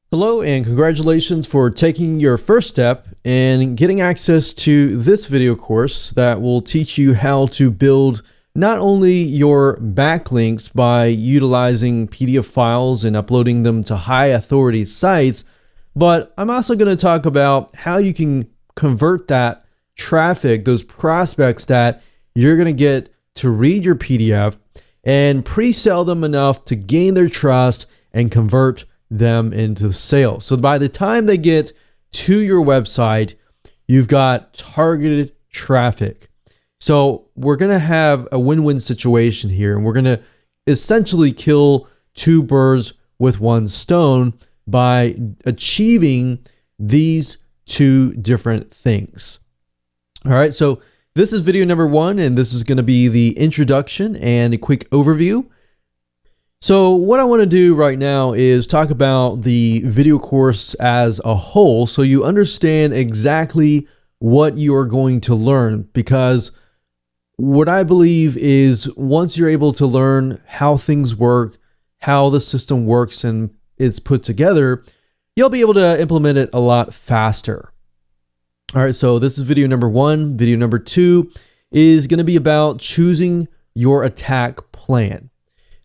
Hello and congratulations for taking your first step and getting access to this video course that will teach you how to build not only your backlinks by utilizing PDF files and uploading them to high authority sites, but I'm also going to talk about how you can convert that traffic, those prospects that you're going to get to read your PDF and pre-sell them enough to gain their trust and convert them into sales. So by the time they get to your website, you've got targeted traffic. So we're going to have a win-win situation here, and we're going to essentially kill two birds with one stone by achieving these two different things. All right, so this is video number 1, and this is going to be the introduction and a quick overview. So what I want to do right now is talk about the video course as a whole so you understand exactly what you are going to learn, because what I believe is once you're able to learn how things work, how the system works and is put together, you'll be able to implement it a lot faster. All right, so this is video number 1. Video number 2 is going to be about choosing your attack plan.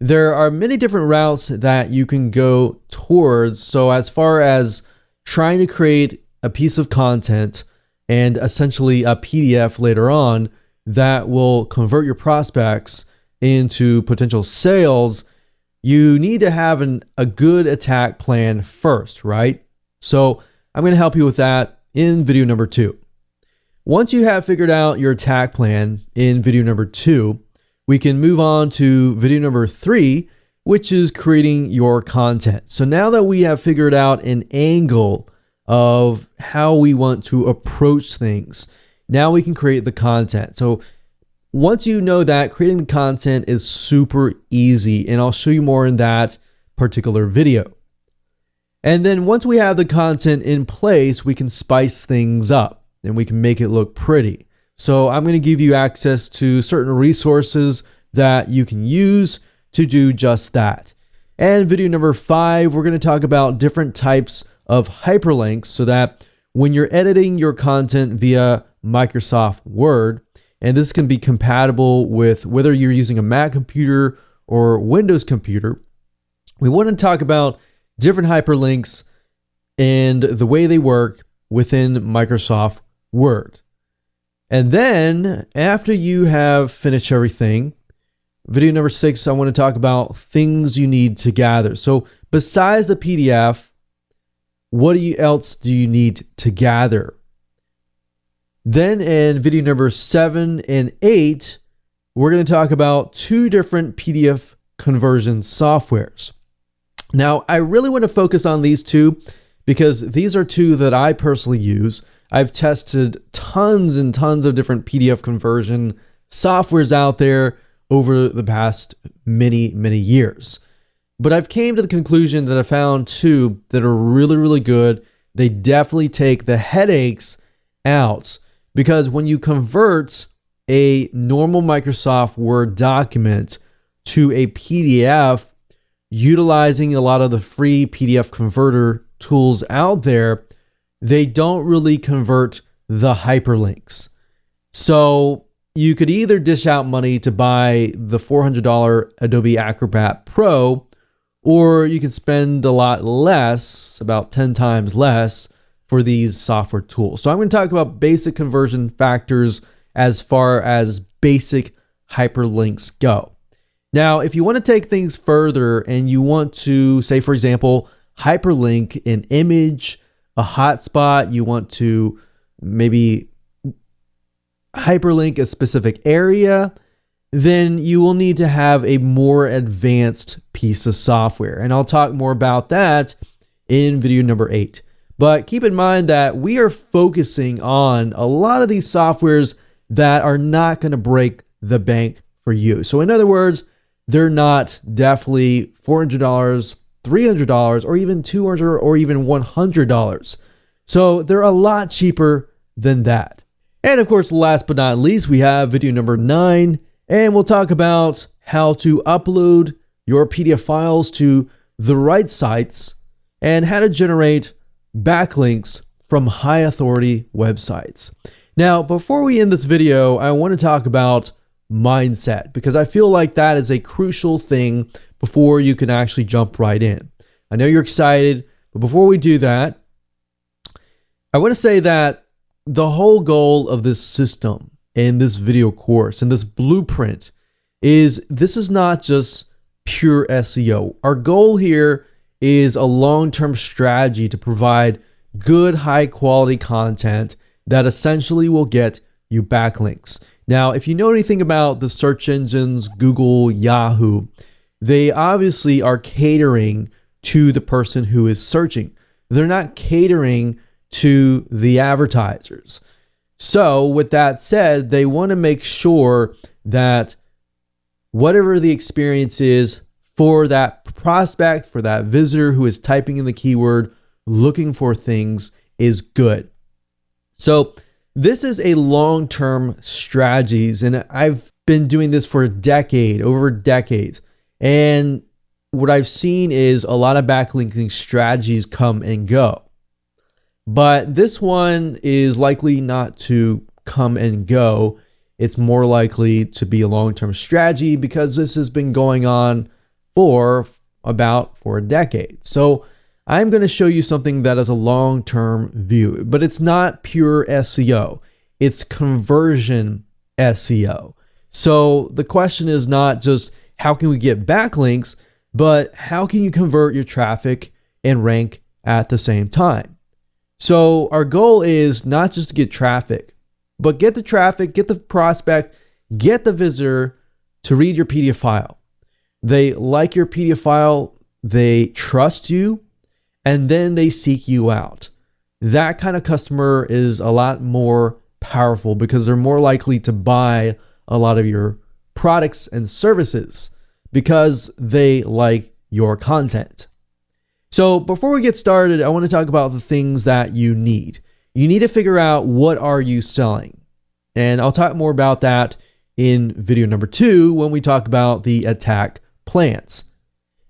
There are many different routes that you can go towards. So as far as trying to create a piece of content and essentially a PDF later on that will convert your prospects into potential sales, you need to have a good attack plan first, right? So I'm going to help you with that in video number 2. Once you have figured out your attack plan in video number 2, we can move on to video number 3, which is creating your content. So now that we have figured out an angle of how we want to approach things, now we can create the content. So once you know that, creating the content is super easy, and I'll show you more in that particular video. And then once we have the content in place, we can spice things up and we can make it look pretty. So I'm going to give you access to certain resources that you can use to do just that. And video number 5, we're going to talk about different types of hyperlinks so that when you're editing your content via Microsoft Word, and this can be compatible with whether you're using a Mac computer or Windows computer, we want to talk about different hyperlinks and the way they work within Microsoft Word. And then after you have finished everything, video number 6, I want to talk about things you need to gather. So besides the PDF, what else do you need to gather? Then in video number 7 and 8, we're going to talk about 2 different PDF conversion softwares. Now, I really want to focus on these 2 because these are 2 that I personally use. I've tested tons and tons of different PDF conversion softwares out there over the past many years. But I've came to the conclusion that I found 2 that are really good. They definitely take the headaches out, because when you convert a normal Microsoft Word document to a PDF, utilizing a lot of the free PDF converter tools out there, they don't really convert the hyperlinks. So you could either dish out money to buy the $400 Adobe Acrobat Pro, or you can spend a lot less, about 10 times less, for these software tools. So I'm going to talk about basic conversion factors as far as basic hyperlinks go. Now, if you want to take things further and you want to, say, for example, hyperlink an image, a hotspot, you want to maybe hyperlink a specific area, then you will need to have a more advanced piece of software. And I'll talk more about that in video number 8. But keep in mind that we are focusing on a lot of these softwares that are not going to break the bank for you. So in other words, they're not definitely $400, $300, or even $200 or even $100. So they're a lot cheaper than that. And of course, last but not least, we have video number 9, and we'll talk about how to upload your PDF files to the right sites and how to generate backlinks from high authority websites. Now, before we end this video, I want to talk about mindset, because I feel like that is a crucial thing before you can actually jump right in. I know you're excited, but before we do that, I want to say that the whole goal of this system in this video course and this blueprint is this is not just pure SEO. Our goal here is a long-term strategy to provide good, high-quality content that essentially will get you backlinks. Now, if you know anything about the search engines, Google, Yahoo, they obviously are catering to the person who is searching. They're not catering to the advertisers. So with that said, they want to make sure that whatever the experience is for that prospect, for that visitor who is typing in the keyword, looking for things, is good. So this is a long-term strategies, and I've been doing this for a decade, over decades. And what I've seen is a lot of backlinking strategies come and go. But this one is likely not to come and go. It's more likely to be a long-term strategy because this has been going on for a decade. So I'm going to show you something that is a long-term view, but it's not pure SEO. It's conversion SEO. So the question is not just how can we get backlinks, but how can you convert your traffic and rank at the same time? So our goal is not just to get traffic, but get the traffic, get the prospect, get the visitor to read your PDF file. They like your PDF file, they trust you, and then they seek you out. That kind of customer is a lot more powerful because they're more likely to buy a lot of your products and services because they like your content. So before we get started, I want to talk about the things that you need. You need to figure out what are you selling. And I'll talk more about that in video number 2 when we talk about the attack plans.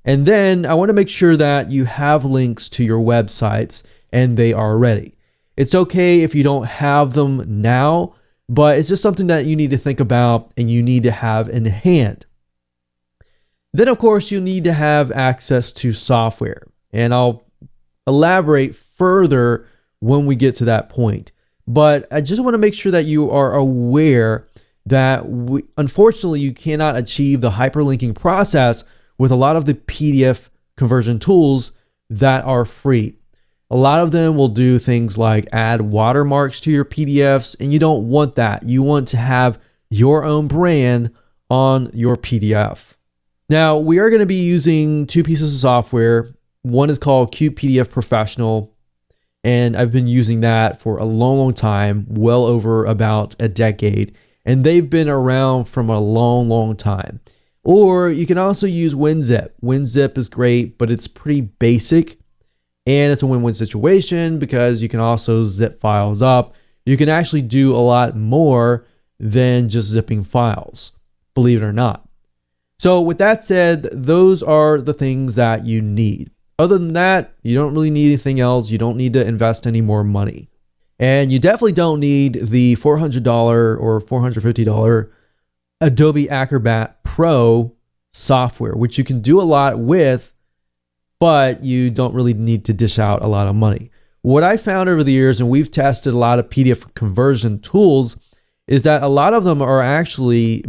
And then I want to make sure that you have links to your websites and they are ready. It's okay if you don't have them now, but it's just something that you need to think about and you need to have in hand. Then of course you need to have access to software. And I'll elaborate further when we get to that point. But I just want to make sure that you are aware that unfortunately you cannot achieve the hyperlinking process with a lot of the PDF conversion tools that are free. A lot of them will do things like add watermarks to your PDFs, and you don't want that. You want to have your own brand on your PDF. Now, we are going to be using 2 pieces of software. One is called PDF Professional, and I've been using that for a long time, well over about a decade, and they've been around from a long time. Or you can also use WinZip. WinZip is great, but it's pretty basic, and it's a win-win situation because you can also zip files up. You can actually do a lot more than just zipping files, believe it or not. So with that said, those are the things that you need. Other than that, you don't really need anything else. You don't need to invest any more money. And you definitely don't need the $400 or $450 Adobe Acrobat Pro software, which you can do a lot with, but you don't really need to dish out a lot of money. What I found over the years, and we've tested a lot of PDF conversion tools, is that a lot of them are actually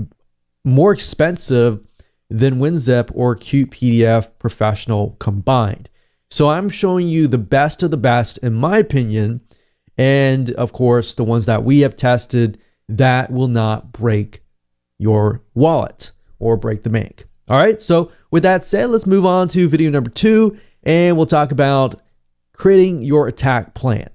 more expensive than WinZip or PDF Professional combined. So I'm showing you the best of the best, in my opinion, and of course, the ones that we have tested that will not break your wallet or break the bank. All right, so with that said, let's move on to video number 2, and we'll talk about creating your attack plan.